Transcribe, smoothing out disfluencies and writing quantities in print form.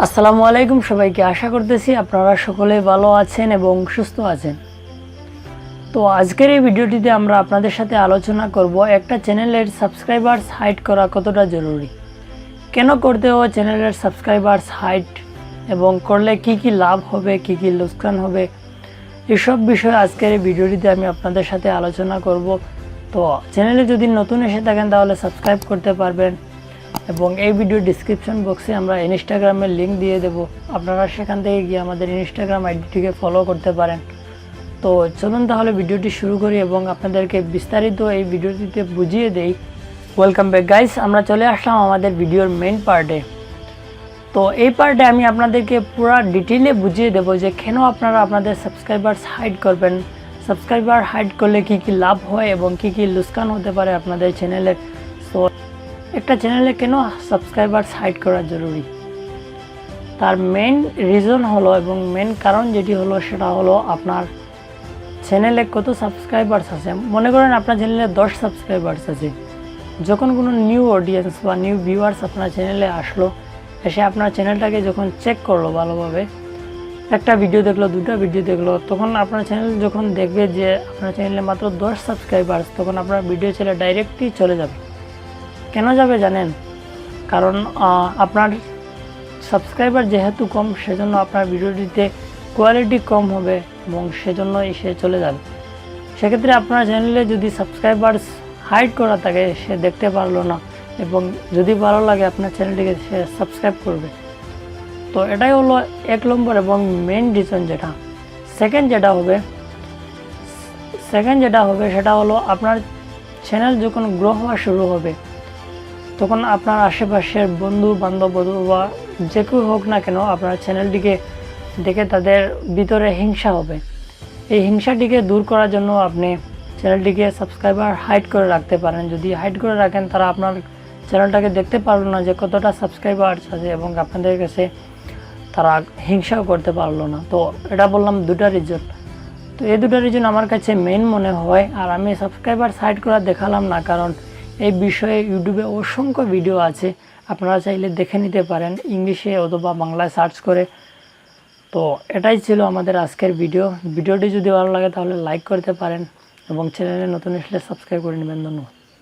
আসসালামু আলাইকুম সবাইকে। আশা করতেছি আপনারা সকলে ভালো আছেন এবং সুস্থ আছেন। তো আজকের এই ভিডিওটিতে আমরা আপনাদের সাথে আলোচনা করব একটা চ্যানেলের সাবস্ক্রাইবার্স হাইড করা কতটা জরুরি, কেন করতে হবে চ্যানেলের সাবস্ক্রাইবার্স হাইড, এবং করলে কি কি লাভ হবে, কি কি লোকসান হবে, এসব বিষয়ে আজকের এই ভিডিওটিতে আমি আপনাদের সাথে আলোচনা করব। তো চ্যানেলে যদি নতুন এসে থাকেন তাহলে সাবস্ক্রাইব করতে পারবেন, এবং এই ভিডিও ডিসক্রিপশন বক্সে আমরা ইনস্টাগ্রামের লিঙ্ক দিয়ে দেব, আপনারা সেখান থেকে গিয়ে আমাদের ইনস্টাগ্রাম আইডিটিকে ফলো করতে পারেন। তো চলুন তাহলে ভিডিওটি শুরু করি এবং আপনাদেরকে বিস্তারিত এই ভিডিওটিতে বুঝিয়ে দেই। ওয়েলকাম ব্যাক গাইস, আমরা চলে আসলাম আমাদের ভিডিওর মেইন পার্টে। তো এই পার্টে আমি আপনাদেরকে পুরো ডিটেইলে বুঝিয়ে দেব যে কেন আপনারা আপনাদের সাবস্ক্রাইবার্স হাইড করবেন, সাবস্ক্রাইবার হাইড করলে কি কি লাভ হয় এবং কি কি লোকসান হতে পারে আপনাদের চ্যানেলের। তো একটা চ্যানেলে কেন সাবস্ক্রাইবার্স হাইড করা জরুরি, তার মেইন রিজন হলো এবং মেইন কারণ যেটি হলো সেটা হলো আপনার চ্যানেলে কত সাবস্ক্রাইবার্স আছে। মনে করেন আপনার চ্যানেলে 10 সাবস্ক্রাইবার্স আছে, যখন কোনো নিউ অডিয়েন্স বা নিউ ভিউয়ার্স আপনার চ্যানেলে আসলো, এসে আপনার চ্যানেলটাকে যখন চেক করলো ভালোভাবে, একটা ভিডিও দেখলো, দুটো ভিডিও দেখলো, তখন আপনার চ্যানেল যখন দেখবে যে আপনার চ্যানেলে মাত্র 10 সাবস্ক্রাইবার্স, তখন আপনার ভিডিও চ্যানেলে ডাইরেক্টলি চলে যাবে। কেন যাবে জানেন? কারণ আপনার সাবস্ক্রাইবার যেহেতু কম, সেজন্য আপনার ভিডিওটিতে কোয়ালিটি কম হবে এবং সেজন্যই সে চলে যাবে। সেক্ষেত্রে আপনার চ্যানেলে যদি সাবস্ক্রাইবার্স হাইড করা থাকে, সে দেখতে পারলো না, এবং যদি ভালো লাগে আপনার চ্যানেলটিকে সে সাবস্ক্রাইব করবে। তো এটাই হলো 1 নম্বর এবং মেইন রিজন। সেকেন্ড যেটা হবে সেটা হলো আপনার চ্যানেল যখন গ্রো হওয়া শুরু হবে, তখন আপনার আশেপাশের বন্ধু বান্ধব বা যে কেউ হোক না কেন, আপনার চ্যানেলটিকে দেখে তাদের ভিতরে হিংসা হবে। এই হিংসাটিকে দূর করার জন্য আপনি চ্যানেলটিকে সাবস্ক্রাইবার হাইড করে রাখতে পারেন। যদি হাইড করে রাখেন, তারা আপনার চ্যানেলটাকে দেখতে পারলো না যে কতটা সাবস্ক্রাইবার আছে, এবং আপনাদের কাছে তারা হিংসাও করতে পারলো না। তো এটা বললাম দুটা রিজন। তো এই দুটা রিজন আমার কাছে মেইন মনে হয়। আর আমি সাবস্ক্রাইবার হাইড করা দেখালাম না, কারণ এই বিষয়ে ইউটিউবে অসংখ্য ভিডিও আছে, আপনারা চাইলে দেখে নিতে পারেন ইংলিশে অথবা বাংলায় সার্চ করে। তো এটাই ছিল আমাদের আজকের ভিডিওটি যদি ভালো লাগে তাহলে লাইক করতে পারেন, এবং চ্যানেলে নতুন আসলে সাবস্ক্রাইব করে নেবেন। ধন্যবাদ।